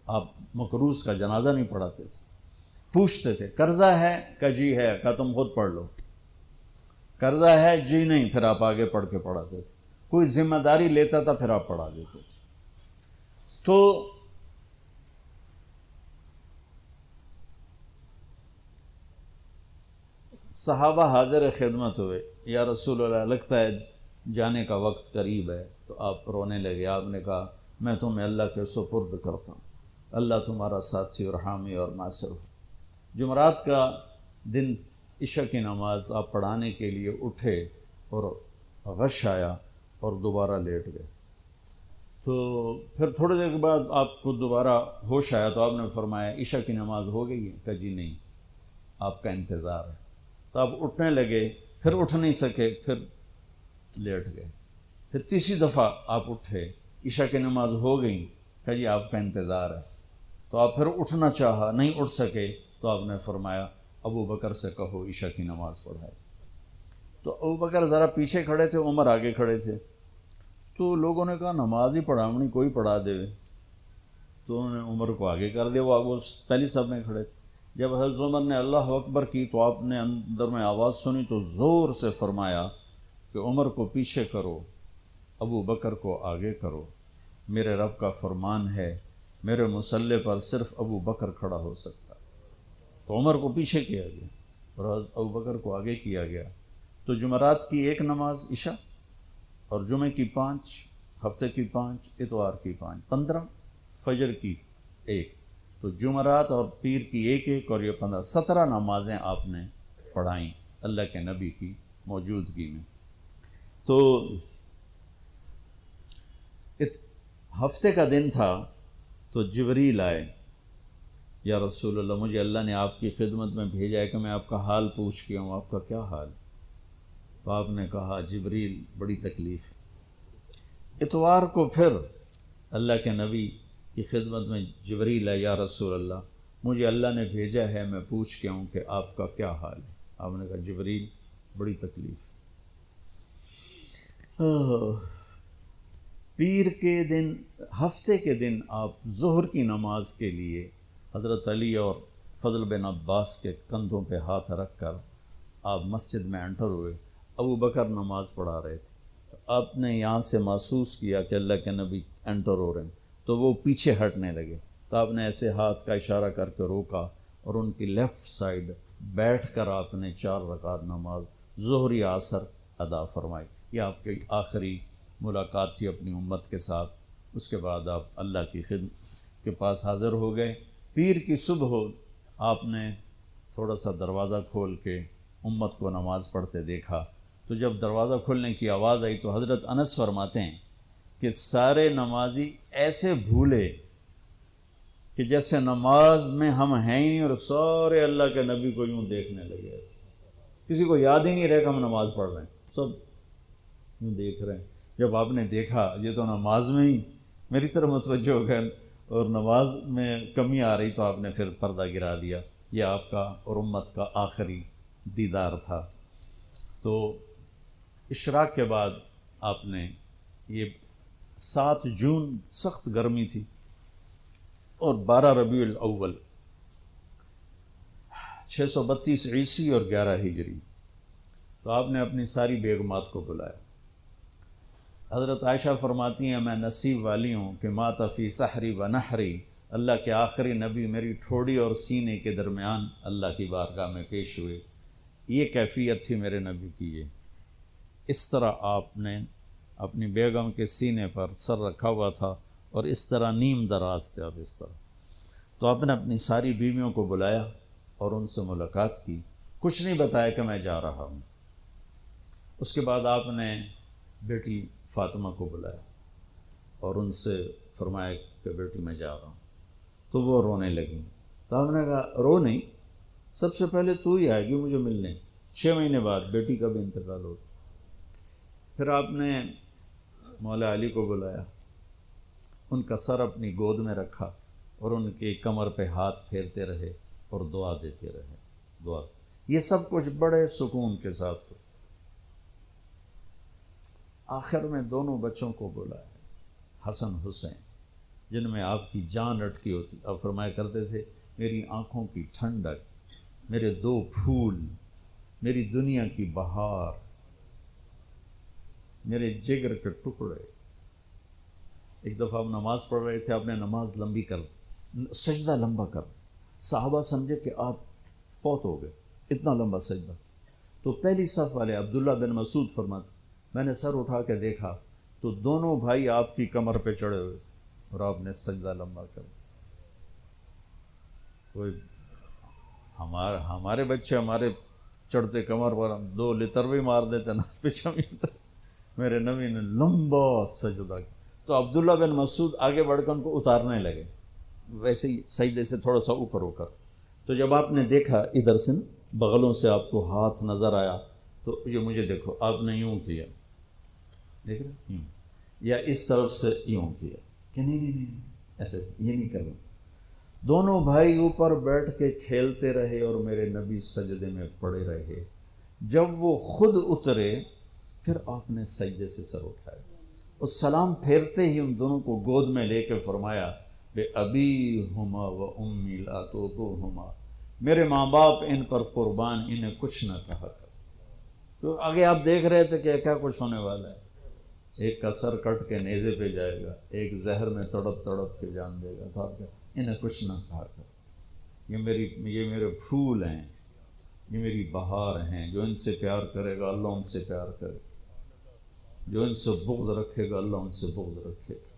S1: آپ مقروض کا جنازہ نہیں پڑھاتے تھے، پوچھتے تھے قرضہ ہے؟ کہ جی ہے. کہ تم خود پڑھ لو. قرضہ ہے؟ جی نہیں. پھر آپ آگے پڑھ کے پڑھاتے تھے. کوئی ذمہ داری لیتا تھا پھر آپ پڑھا دیتے تھے. تو صحابہ حاضر خدمت ہوئے، یا رسول اللہ لگتا ہے جانے کا وقت قریب ہے. تو آپ رونے لگے. آپ نے کہا میں تمہیں اللہ کے سپرد کرتا ہوں، اللہ تمہارا ساتھی اور حامی اور ناصر ہو. جمعرات کا دن عشاء کی نماز آپ پڑھانے کے لیے اٹھے اور غش آیا اور دوبارہ لیٹ گئے. تو پھر تھوڑی دیر کے بعد آپ کو دوبارہ ہوش آیا تو آپ نے فرمایا عشاء کی نماز ہو گئی ہے؟ کہ جی نہیں، آپ کا انتظار ہے. تو آپ اٹھنے لگے، پھر اٹھ نہیں سکے، پھر لیٹ گئے. پھر تیسری دفعہ آپ اٹھے، عشاء کی نماز ہو گئی، کہ جی آپ کا انتظار ہے. تو آپ پھر اٹھنا چاہا، نہیں اٹھ سکے، تو آپ نے فرمایا ابو بکر سے کہو عشاء کی نماز پڑھائے. تو ابو بکر ذرا پیچھے کھڑے تھے، عمر آگے کھڑے تھے. تو لوگوں نے کہا نماز ہی پڑھاونی، کوئی پڑھا دے. تو انہوں نے عمر کو آگے کر دیا، وہ پہلی صف میں کھڑے تھے. جب حضرت عمر نے اللہ اکبر کی تو آپ نے اندر میں آواز سنی تو زور سے فرمایا کہ عمر کو پیچھے کرو، ابو بکر کو آگے کرو. میرے رب کا فرمان ہے میرے مصلی پر صرف ابو بکر کھڑا ہو سکتا. تو عمر کو پیچھے کیا گیا اور ابو بکر کو آگے کیا گیا. تو جمعرات کی ایک نماز عشاء، اور جمعے کی 5، ہفتے کی 5، اتوار کی 5، 15، فجر کی 1. تو جمعرات اور پیر کی 1 اور یہ 15، 17 نمازیں آپ نے پڑھائیں اللہ کے نبی کی موجودگی میں. تو ہفتے کا دن تھا تو جبریل آئے، یا رسول اللہ مجھے اللہ نے آپ کی خدمت میں بھیجا ہے کہ میں آپ کا حال پوچھ کے ہوں، آپ کا کیا حال؟ تو آپ نے کہا جبریل بڑی تکلیف ہے۔ اتوار کو پھر اللہ کے نبی کی خدمت میں جبریل ہے، یا رسول اللہ مجھے اللہ نے بھیجا ہے میں پوچھ کے ہوں کہ آپ کا کیا حال ہے؟ آپ نے کہا جبریل بڑی تکلیف۔ پیر کے دن، ہفتے کے دن آپ ظہر کی نماز کے لیے حضرت علی اور فضل بن عباس کے کندھوں پہ ہاتھ رکھ کر آپ مسجد میں انٹر ہوئے۔ ابو بکر نماز پڑھا رہے تھے، تو آپ نے یہاں سے محسوس کیا کہ اللہ کے نبی انٹر ہو رہے ہیں، تو وہ پیچھے ہٹنے لگے، تو آپ نے ایسے ہاتھ کا اشارہ کر کے روکا اور ان کی لیفٹ سائڈ بیٹھ کر آپ نے 4 رکعت نماز ظہر عصر ادا فرمائی۔ یہ آپ کی آخری ملاقات تھی اپنی امت کے ساتھ۔ اس کے بعد آپ اللہ کی خدمت کے پاس حاضر ہو گئے۔ پیر کی صبح آپ نے تھوڑا سا دروازہ کھول کے امت کو نماز پڑھتے دیکھا، تو جب دروازہ کھلنے کی آواز آئی تو حضرت انس فرماتے ہیں کہ سارے نمازی ایسے بھولے کہ جیسے نماز میں ہم ہیں ہی نہیں، اور سارے اللہ کے نبی کو یوں دیکھنے لگے، ایسے کسی کو یاد ہی نہیں رہے کہ ہم نماز پڑھ رہے ہیں، سب یوں دیکھ رہے ہیں۔ جب آپ نے دیکھا یہ تو نماز میں ہی میری طرف متوجہ ہو گئے اور نماز میں کمی آ رہی، تو آپ نے پھر پردہ گرا دیا۔ یہ آپ کا اور امت کا آخری دیدار تھا۔ تو اشراق کے بعد آپ نے یہ 7 جون سخت گرمی تھی اور 12 ربیع الاول 632 عیسوی اور 11 ہجری، تو آپ نے اپنی ساری بیگمات کو بلایا۔ حضرت عائشہ فرماتی ہیں میں نصیب والی ہوں کہ مات فی سحری و نحری، اللہ کے آخری نبی میری ٹھوڑی اور سینے کے درمیان اللہ کی بارگاہ میں پیش ہوئے۔ یہ کیفیت تھی میرے نبی کی، یہ اس طرح آپ نے اپنی بیگم کے سینے پر سر رکھا ہوا تھا اور اس طرح نیم دراز تھے آپ اس طرح۔ تو آپ نے اپنی ساری بیویوں کو بلایا اور ان سے ملاقات کی، کچھ نہیں بتایا کہ میں جا رہا ہوں۔ اس کے بعد آپ نے بیٹی فاطمہ کو بلایا اور ان سے فرمایا کہ بیٹی میں جا رہا ہوں، تو وہ رونے لگیں۔ تو آپ نے کہا رو نہیں، سب سے پہلے تو ہی آئے گی مجھے ملنے۔ 6 مہینے بعد بیٹی کا بھی انتقال ہو۔ پھر آپ نے مولا علی کو بلایا، ان کا سر اپنی گود میں رکھا اور ان کی کمر پہ ہاتھ پھیرتے رہے اور دعا دیتے رہے، دعا۔ یہ سب کچھ بڑے سکون کے ساتھ ہو۔ آخر میں دونوں بچوں کو بلایا، حسن حسین، جن میں آپ کی جان اٹکی ہوتی۔ آپ فرمایا کرتے تھے میری آنکھوں کی ٹھنڈک، میرے 2 پھول، میری دنیا کی بہار، میرے جگر کے ٹکڑے۔ ایک دفعہ آپ نماز پڑھ رہے تھے، آپ نے نماز لمبی کر دی، سجدہ لمبا کر دیا، صحابہ سمجھے کہ آپ فوت ہو گئے، اتنا لمبا سجدہ۔ تو پہلی صف والے عبداللہ بن مسعود فرماتے میں نے سر اٹھا کے دیکھا تو دونوں بھائی آپ کی کمر پہ چڑھے ہوئے تھے اور آپ نے سجدہ لمبا کر دیا۔ کوئی ہمارے بچے ہمارے چڑھتے کمر پر 2 لتر بھی مار دیتے نا پیچھے، میرے نبی نے لمبا سجدہ کیا۔ تو عبداللہ بن مسعود آگے بڑھ کر ان کو اتارنے لگے، ویسے ہی سجدے سے تھوڑا سا اوپر ہو کر۔ تو جب آپ نے دیکھا ادھر سے بغلوں سے آپ کو ہاتھ نظر آیا، تو یہ مجھے دیکھو، آپ نے یوں کیا، دیکھ رہے یوں، یا اس طرف سے یوں کیا کہ نہیں ایسے یہ نہیں کرنا۔ دونوں بھائی اوپر بیٹھ کے کھیلتے رہے اور میرے نبی سجدے میں پڑے رہے۔ جب وہ خود اترے پھر آپ نے سجدے سے سر اٹھایا اور سلام پھیرتے ہی ان دونوں کو گود میں لے کے فرمایا بے ابی ہما و امی لا توہما، میرے ماں باپ ان پر قربان، انہیں کچھ نہ کہا کر۔ تو آگے آپ دیکھ رہے تھے کہ کیا کچھ ہونے والا ہے، ایک کا سر کٹ کے نیزے پہ جائے گا، ایک زہر میں تڑپ تڑپ کے جان دے گا، تو آپ انہیں کچھ نہ کہا کر، یہ میرے پھول ہیں، یہ میری بہار ہیں، جو ان سے پیار کرے گا اللہ ان سے پیار کرے گا، جو ان سے بغض رکھے گا اللہ ان سے بغض رکھے گا۔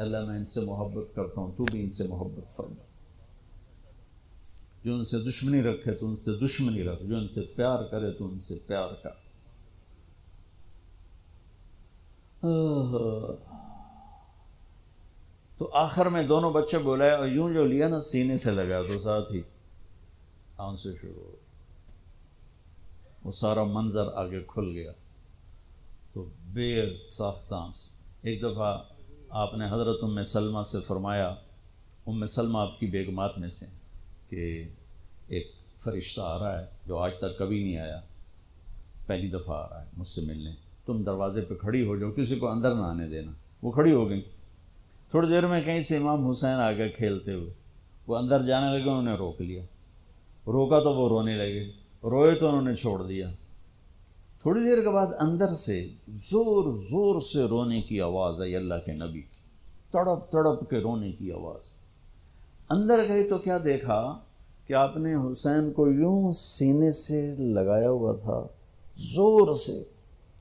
S1: اللہ میں ان سے محبت کرتا ہوں، تو بھی ان سے محبت فرما، جو ان سے دشمنی رکھے تو ان سے دشمنی رکھ، جو ان سے پیار کرے تو ان سے پیار کر۔ تو آخر میں دونوں بچے بلائے اور یوں جو لیا نا سینے سے لگا تو ساتھ ہی آنسو شروع ہو، وہ سارا منظر آگے کھل گیا تو بے ساختہ آنسو۔ ایک دفعہ آپ نے حضرت ام سلمہ سے فرمایا، ام سلمہ آپ کی بیگمات میں سے، کہ ایک فرشتہ آ رہا ہے جو آج تک کبھی نہیں آیا، پہلی دفعہ آ رہا ہے مجھ سے ملنے، تم دروازے پہ کھڑی ہو جاؤ، کسی کو اندر نہ آنے دینا۔ وہ کھڑی ہو گئی۔ تھوڑی دیر میں کہیں سے امام حسین آ گئے کھیلتے ہوئے، وہ اندر جانے لگے، انہوں نے روک لیا، روکا تو وہ رونے لگے، روئے تو انہوں نے چھوڑ دیا۔ تھوڑی دیر کے بعد اندر سے زور زور سے رونے کی آواز آئی اللہ کے نبی کی، تڑپ تڑپ کے رونے کی آواز۔ اندر گئی تو کیا دیکھا کہ آپ نے حسین کو یوں سینے سے لگایا ہوا تھا زور سے،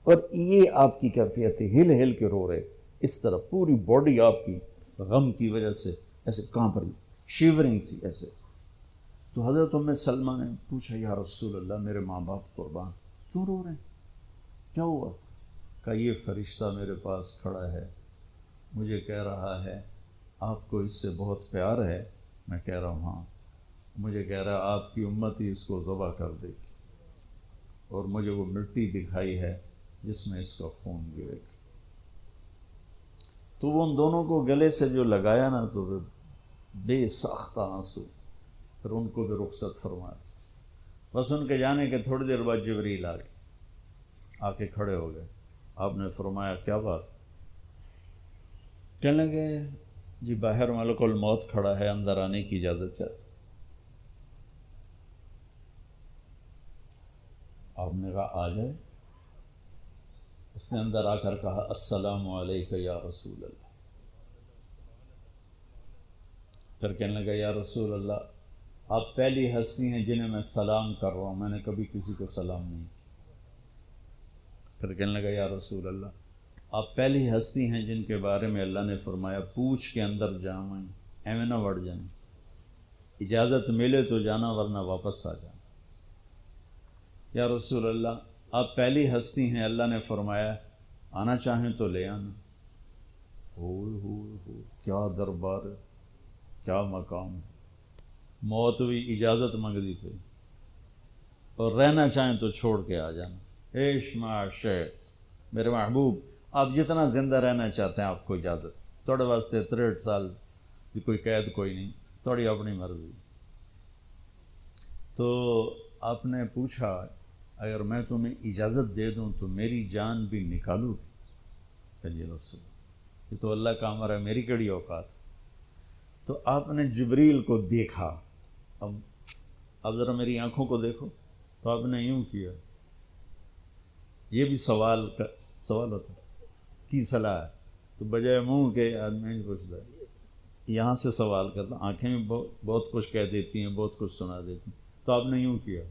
S1: اور یہ آپ کی کیفیت تھی، ہل ہل کے رو رہے، اس طرح پوری باڈی آپ کی غم کی وجہ سے ایسے کانپ رہی، شیورنگ تھی ایسے۔ تو حضرت ام سلمہ نے پوچھا یا رسول اللہ میرے ماں باپ قربان، کیوں رو رہے ہیں، کیا ہوا؟ کہا یہ فرشتہ میرے پاس کھڑا ہے، مجھے کہہ رہا ہے آپ کو اس سے بہت پیار ہے۔ میں کہہ رہا ہوں ہاں۔ مجھے کہہ رہا ہے آپ کی امت ہی اس کو ذبح کر دے گی، اور مجھے وہ مٹی دکھائی ہے جس میں اس کا خون گرے گا۔ تو وہ ان دونوں کو گلے سے جو لگایا نا تو بے ساختہ آنسو، پھر ان کو بھی رخصت فرما دی۔ بس ان کے جانے کے تھوڑی دیر بعد جبریل آ گئے، آ کے کھڑے ہو گئے۔ آپ نے فرمایا کیا بات؟ کہنے لگے جی باہر ملک الموت کھڑا ہے، اندر آنے کی اجازت چاہتے۔ آپ نے کہا آ جائے۔ اس نے اندر آ کر کہا السلام علیکہ یا رسول اللہ۔ پھر کہنے لگا یا رسول اللہ آپ پہلی ہستی ہیں جنہیں میں سلام کر رہا ہوں، میں نے کبھی کسی کو سلام نہیں کیا۔ پھر کہنے لگا یا رسول اللہ آپ پہلی ہستی ہیں جن کے بارے میں اللہ نے فرمایا پوچھ کے اندر جائیں، ایویں نہ وڑ جائیں، اجازت ملے تو جانا ورنہ واپس آ جانا۔ یا رسول اللہ آپ پہلی ہستی ہیں اللہ نے فرمایا آنا چاہیں تو لے آنا۔ ہو کیا دربار ہے، کیا مقام ہے۔ موت بھی اجازت منگتی پہ، اور رہنا چاہیں تو چھوڑ کے آ جانا۔ عیش معاشرت میرے محبوب، آپ جتنا زندہ رہنا چاہتے ہیں آپ کو اجازت ہے، تھوڑے واسطے 63 سال کی کوئی قید کوئی نہیں، تھوڑی اپنی مرضی۔ تو آپ نے پوچھا اگر میں تمہیں اجازت دے دوں تو میری جان بھی نکالو گی؟ کہ جی رسول یہ تو اللہ کا امر ہے، میری کڑی اوقات۔ تو آپ نے جبریل کو دیکھا، اب ذرا میری آنکھوں کو دیکھو، تو آپ نے یوں کیا، یہ بھی سوال ہوتا کی صلاح ہے، تو بجائے منہ کے آدمی نہیں پوچھتا، یہاں سے سوال کرتا، آنکھیں بھی بہت کچھ کہہ دیتی ہیں، بہت کچھ سنا دیتی ہیں، تو آپ نے یوں کیا۔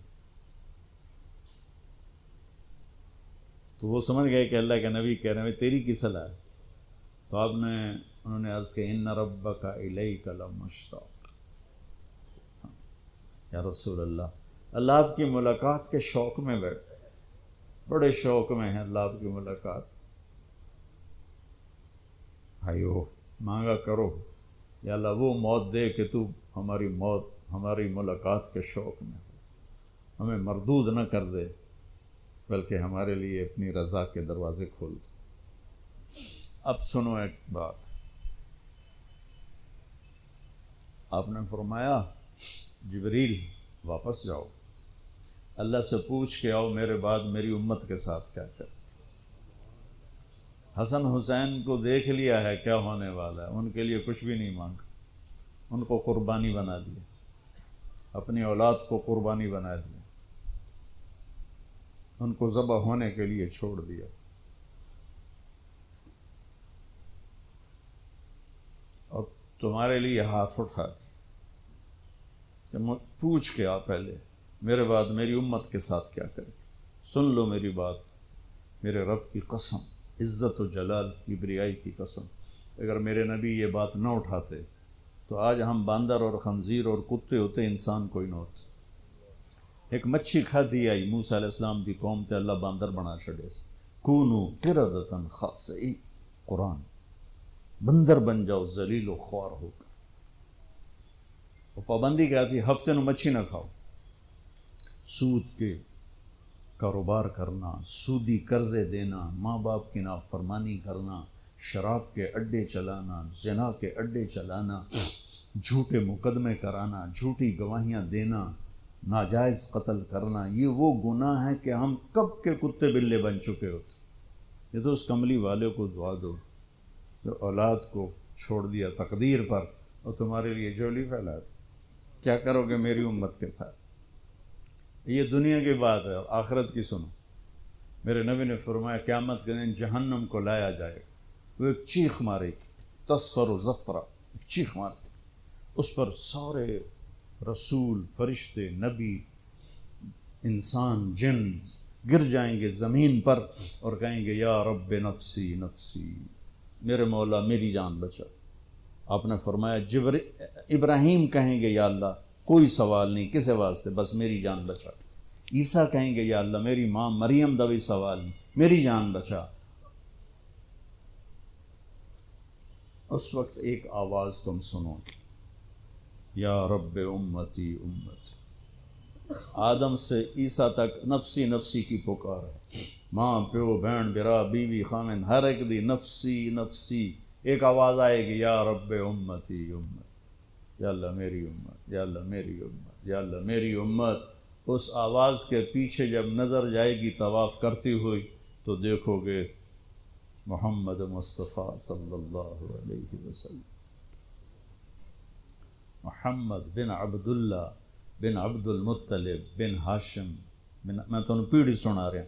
S1: تو وہ سمجھ گئے کہ اللہ کے نبی کہہ رہے ہیں تیری کی صلاح ہے۔ تو انہوں نے عرض کہ ان ربک الیک لمشتاق، یا رسول اللہ آپ کی ملاقات کے شوق میں بیٹھے، بڑے شوق میں ہیں اللہ آپ کی ملاقات۔ بھائیو مانگا کرو یا اللہ وہ موت دے کہ تو ہماری ملاقات کے شوق میں ہو، ہمیں مردود نہ کر دے بلکہ ہمارے لیے اپنی رضا کے دروازے کھول دے۔ اب سنو ایک بات، آپ نے فرمایا جبریل واپس جاؤ، اللہ سے پوچھ کے آؤ میرے بعد میری امت کے ساتھ کیا کرے۔ حسن حسین کو دیکھ لیا ہے کیا ہونے والا ہے، ان کے لیے کچھ بھی نہیں مانگا، ان کو قربانی بنا دیا، اپنی اولاد کو قربانی بنا دیا، ان کو ذبح ہونے کے لیے چھوڑ دیا۔ اور تمہارے لیے ہاتھ اٹھا دیا کہ پوچھ کے آ پہلے میرے بعد میری امت کے ساتھ کیا کرے۔ سن لو میری بات، میرے رب کی قسم، عزت و جلال کی بریائی کی قسم، اگر میرے نبی یہ بات نہ اٹھاتے تو آج ہم باندر اور خنزیر اور کتے ہوتے، انسان کوئی نہ ہوتے۔ ایک مچھی کھاتی آئی موسیٰ علیہ السلام دی قوم تے اللہ باندر بنا چھڑے سے، کونو قردۃ خاسئین، قرآن بندر بن جاؤ ذلیل و خوار ہو کر. اور پابندی کیا تھی؟ ہفتے میں مچھی نہ کھاؤ. سود کے کاروبار کرنا، سودی قرضے دینا، ماں باپ کی نافرمانی کرنا، شراب کے اڈے چلانا، زنا کے اڈے چلانا، جھوٹے مقدمے کرانا، جھوٹی گواہیاں دینا، ناجائز قتل کرنا، یہ وہ گناہ ہے کہ ہم کب کے کتے بلے بن چکے ہوتے. یہ تو اس کملی والے کو دعا دو جو اولاد کو چھوڑ دیا تقدیر پر اور تمہارے لیے جولی پھیلا دی. کیا کرو گے میری امت کے ساتھ؟ یہ دنیا کی بات ہے. آخرت کی سنو. میرے نبی نے فرمایا قیامت کے دن جہنم کو لایا جائے گا، وہ ایک چیخ مارے گی، تسفر و زفرہ، ایک چیخ مارے گی. اس پر سارے رسول، فرشتے، نبی، انسان، جن گر جائیں گے زمین پر اور کہیں گے یا رب نفسی نفسی، میرے مولا میری جان بچا. آپ نے فرمایا ابراہیم کہیں گے یا اللہ کوئی سوال نہیں، کسے واسطے، بس میری جان بچا. عیسیٰ کہیں گے یا اللہ میری ماں مریم دا بھی سوال نہیں، میری جان بچا. اس وقت ایک آواز تم سنو گے، یا رب امتی امتی. آدم سے عیسیٰ تک نفسی نفسی کی پکار ہے. ماں، پیو، بہن، برا، بیوی، خامن، ہر ایک دی نفسی نفسی. ایک آواز آئے گی یا رب امتی امتی، یا اللہ میری امت، یا اللہ میری امت، یا اللہ میری امت. اس آواز کے پیچھے جب نظر جائے گی طواف کرتی ہوئی تو دیکھو گے محمد مصطفیٰ صلی اللہ علیہ وسلم، محمد بن عبداللہ بن عبد المطلب بن ہاشم بن، میں تمہیں پیڑھی سنا رہا،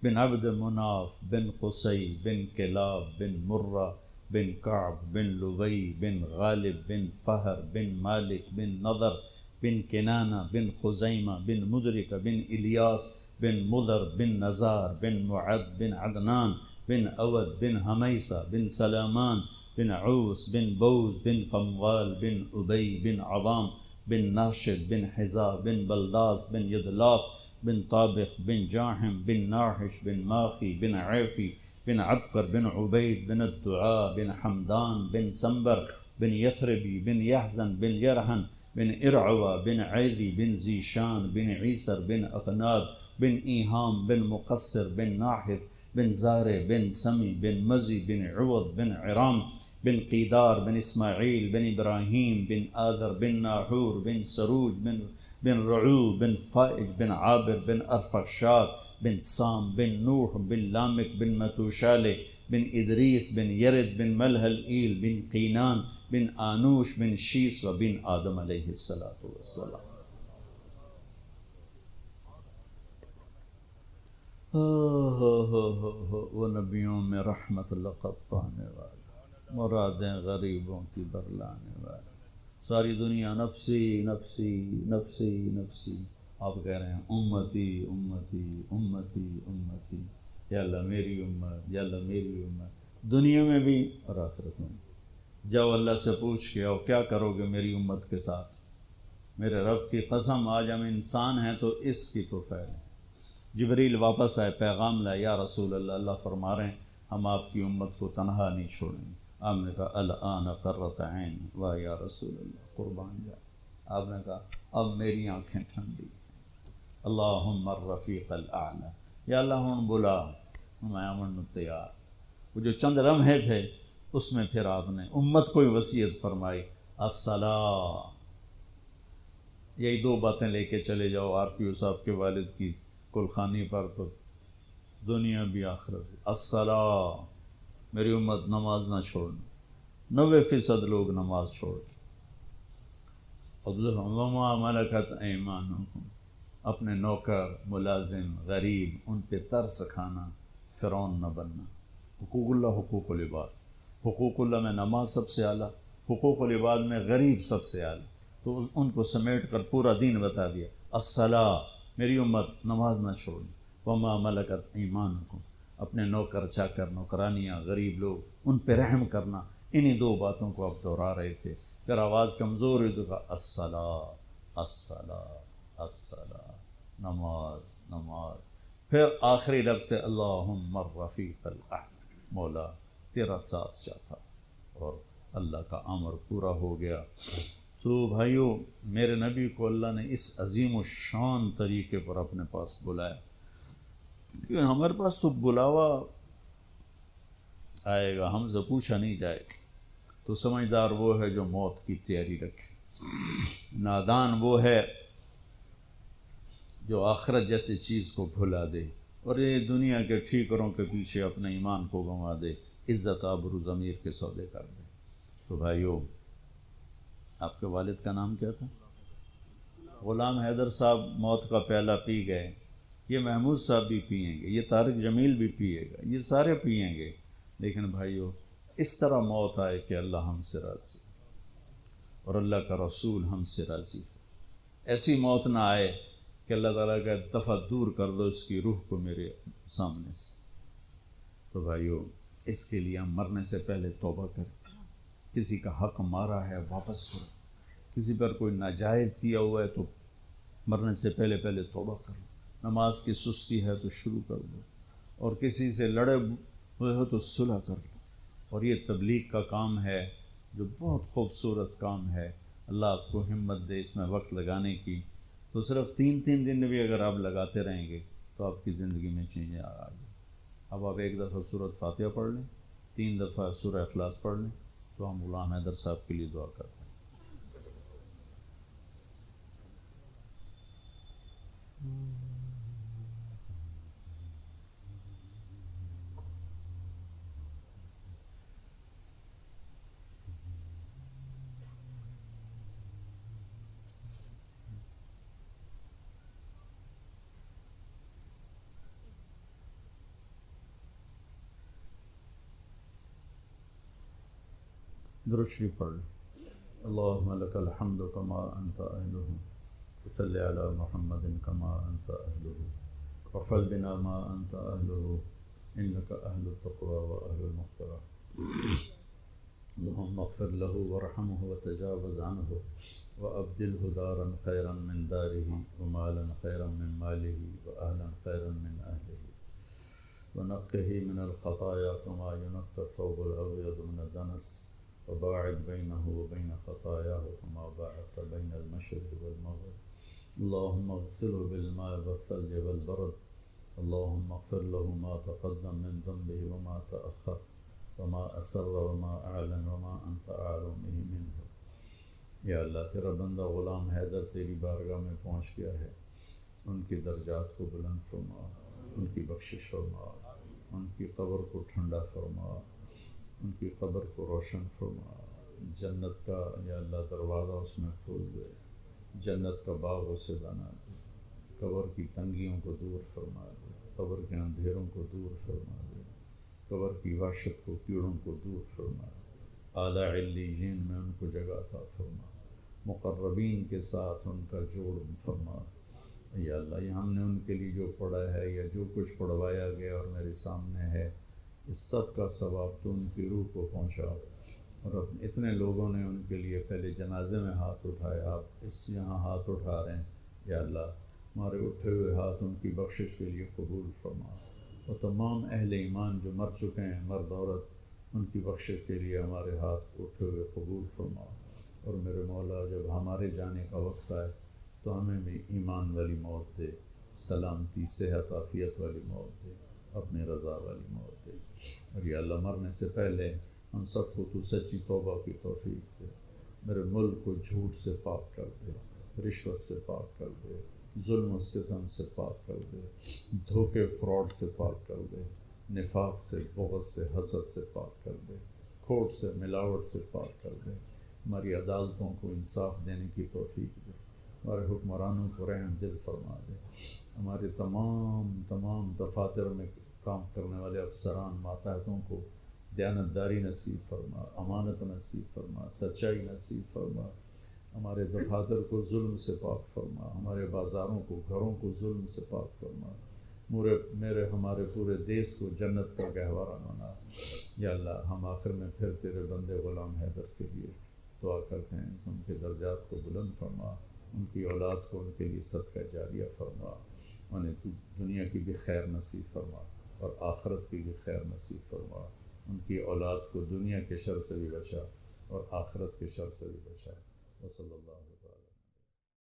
S1: بن عبد مناف بن قصی بن کلاب بن مرہ بن کعب بن لبی بن غالب بن فہر بن مالک بن نضر بن کنانہ بن خزیمہ بن مدرک بن الیاس بن مدر بن نزار بن معد بن عدنان بن اود بن حمیسہ بن سلامان بن عوس بن بوز بن قموال بن ابی بن عوام بن ناشد بن حزا بن بلداس بن یدلاف بن طابخ بن جاحم بن ناحش بن ماخی بن عیفی بن عبقر بن عبید بن الدعاء بن حمدان بن سنبر بن یثربی بن یحزن بن یرحن بن ارعوى بن عیدی بن زیشان بن عیسر بن اخناد بن ایہام بن مقصر بن ناحف بن زارع بن سمی بن مزی بن عوض بن عرام بن قیدار بن اسماعیل بن ابراہیم بن آذر بن ناحور بن سروج بن رعو بن فائج بن عابر بن ارفخشاد بن سام بن نوح بن لامک بن متوشالہ بن ادریس بن یرد بن ملہل ایل بن قینان بن آنوش بن شیس و بن آدم علیہ السلام. وہ نبیوں میں رحمت لقب پانے والا، مرادیں غریبوں کی برلانے والا. ساری دنیا نفسی نفسی نفسی نفسی، آپ کہہ رہے ہیں امتی امتی امتی امتی، یا اللہ میری امت، یا اللہ میری امت. دنیا میں بھی اور آخرت میں بھی. جاؤ اللہ سے پوچھ کے آؤ کیا کرو گے میری امت کے ساتھ. میرے رب کی قسم آج ہم انسان ہیں تو اس کی تو فعل ہے. جبریل واپس آئے، پیغام لائے، یا رسول اللہ، اللہ فرما رہے ہیں ہم آپ کی امت کو تنہا نہیں چھوڑیں گے. آپ نے کہا الآن قرۃ عین، واہ یا رسول اللہ قربان جائے. آپ نے کہا اب میری آنکھیں ٹھنڈی ہیں. اللہم الرفیق الاعلی، یا اللہ ہوں بلا، میں امن تیار. وہ جو چند لمحے تھے اس میں پھر آپ نے امت کو وصیت فرمائی، الصلاۃ. یہی دو باتیں لے کے چلے جاؤ آر پی او صاحب کے والد کی کلخانی پر تو دنیا بھی آخرت بھی. الصلاۃ، میری امت نماز نہ چھوڑنا. 90% لوگ نماز چھوڑ گئے. وما ملکت ایمانکم، اپنے نوکر، ملازم، غریب، ان پہ ترس کھانا، فرعون نہ بننا. حقوق اللہ، حقوق العباد. حقوق اللہ میں نماز سب سے اعلیٰ، حقوق العباد میں غریب سب سے اعلیٰ. تو ان کو سمیٹ کر پورا دین بتا دیا. الصلاۃ، میری امت نماز نہ چھوڑنا. وما ملکت ایمانکم، اپنے نوکر چاکر، نوکرانیاں، غریب لوگ، ان پہ رحم کرنا. انہی دو باتوں کو آپ دہرا رہے تھے. پھر آواز کمزور ہوئی تو کہا الصلاۃ الصلاۃ الصلاۃ، نماز نماز. پھر آخری لفظ سے اللہم الرفیق الاعلی، مولا تیرا ساتھ چاہتا اور اللہ کا امر پورا ہو گیا۔ تو بھائیوں، میرے نبی کو اللہ نے اس عظیم و شان طریقے پر اپنے پاس بلایا، کیونکہ ہمارے پاس تو بلاوا آئے گا، ہم سے پوچھا نہیں جائے گا۔ تو سمجھدار وہ ہے جو موت کی تیاری رکھے، نادان وہ ہے جو آخرت جیسی چیز کو بھلا دے اور یہ دنیا کے ٹھیکروں کے پیچھے اپنے ایمان کو گنوا دے، عزت آبرو ضمیر کے سودے کر دے۔ تو بھائیو، آپ کے والد کا نام کیا تھا؟ غلام حیدر صاحب موت کا پیالہ پی گئے، یہ محمود صاحب بھی پئیں گے، یہ طارق جمیل بھی پیے گا، یہ سارے پئیں گے، لیکن بھائیو اس طرح موت آئے کہ اللہ ہم سے راضی اور اللہ کا رسول ہم سے راضی ہے۔ ایسی موت نہ آئے کہ اللہ تعالیٰ کا دفع دور کر دو اس کی روح کو میرے سامنے سے۔ تو بھائیو، اس کے لیے ہم مرنے سے پہلے توبہ کریں، کسی کا حق مارا ہے واپس کرو، کسی پر کوئی ناجائز کیا ہوا ہے تو مرنے سے پہلے توبہ کرو، نماز کی سستی ہے تو شروع کر دو، اور کسی سے لڑے ہوئے ہو تو صلح کر لو۔ اور یہ تبلیغ کا کام ہے جو بہت خوبصورت کام ہے، اللہ آپ کو ہمت دے اس میں وقت لگانے کی۔ تو صرف 3 دن بھی اگر آپ لگاتے رہیں گے تو آپ کی زندگی میں چینج آ گئی۔ اب آپ ایک دفعہ سورۃ فاتحہ پڑھ لیں، 3 دفعہ سورہ اخلاص پڑھ لیں، تو ہم غلام حیدر صاحب کے لیے دعا کرتے ہیں۔ درود شریف پڑھ لیں۔ اللہم لک الحمد کما انت اہلہ، صلی علی محمد کما انت اہلہ، وفعل بنا ما انت اہلہ، انک اہل التقوی و اہل المغفرہ۔ اللہم اغفر لہ ورحمہ وتجاوز عنہ وابدلہ دارا خیرا من دارہ ومالا خیرا من مالہ واہلا خیرا من اہلہ، ونقہ من الخطایا کما ینقى الثوب الابیض من الدنس، وباعد بينه وبين خطاياه كما باعدت بين المشرق والمغرب، اللهم اغسله بالماء والثلج والبرد، اللهم اغفر له ما تقدم من ذنبه وما تأخر وما أسر وما أعلن وما أنت أعلم به منه۔ یا اللہ، تیرا بندہ غلام حیدر تیری بارگاہ میں پہنچ گیا ہے، ان کی درجات کو بلند فرما، ان کی بخشش فرما، ان کی قبر کو ٹھنڈا فرما، ان کی قبر کو روشن فرما، جنت کا یا اللہ دروازہ اس میں کھول دے، جنت کا باغ اسے بنا دے، قبر کی تنگیوں کو دور فرما دے، قبر کے اندھیروں کو دور فرما دے، قبر کی وحشت کو، کیڑوں کو دور فرما دے، اعلیٰ علیین میں ان کو جگہ عطا فرما، مقربین کے ساتھ ان کا جوڑ فرما۔ یا اللہ، یہ ہم نے ان کے لیے جو پڑھا ہے یا جو کچھ پڑھوایا گیا اور میرے سامنے ہے، اس سب کا ثواب تو ان کی روح کو پہنچا، اور اب اتنے لوگوں نے ان کے لیے پہلے جنازے میں ہاتھ اٹھائے، آپ اس یہاں ہاتھ اٹھا رہے ہیں، یا اللہ ہمارے اٹھے ہوئے ہاتھ ان کی بخشش کے لیے قبول فرما، اور تمام اہل ایمان جو مر چکے ہیں، مرد عورت، ان کی بخشش کے لیے ہمارے ہاتھ اٹھے ہوئے قبول فرما۔ اور میرے مولا، جب ہمارے جانے کا وقت آئے تو ہمیں بھی ایمان والی موت دے، سلامتی، صحت، عافیت والی موت دے، اپنے رضا والی موت دے۔ اور یا اللہ، مرنے سے پہلے ہم سب کو تو سچی توبہ کی توفیق دے، میرے ملک کو جھوٹ سے پاک کر دے، رشوت سے پاک کر دے، ظلم و ستم سے پاک کر دے، دھوکے فراڈ سے پاک کر دے، نفاق سے، بغض سے، حسد سے پاک کر دے، کھوٹ سے، ملاوٹ سے پاک کر دے، ہماری عدالتوں کو انصاف دینے کی توفیق دے، ہمارے حکمرانوں کو رحم دل فرما دے، ہمارے تمام دفاتر میں کام کرنے والے افسران، ماتحتوں کو دیانتداری نصیب فرما، امانت نصیب فرما، سچائی نصیب فرما، ہمارے دفاتر کو ظلم سے پاک فرما، ہمارے بازاروں کو، گھروں کو ظلم سے پاک فرما، ہمارے پورے دیس کو جنت کا گہوارہ بنا۔ یا اللہ، ہم آخر میں پھر تیرے بندے غلام حیدر کے لیے دعا کرتے ہیں کہ ان کے درجات کو بلند فرما، ان کی اولاد کو ان کے لیے صدقہ جاریہ فرما، انہیں تو دنیا کی بھی خیر نصیب فرما اور آخرت کی بھی خیر نصیب فرما۔ ان کی اولاد کو دنیا کے شر سے بھی بچا اور آخرت کے شر سے بھی بچا۔ وصلی اللہ علیہ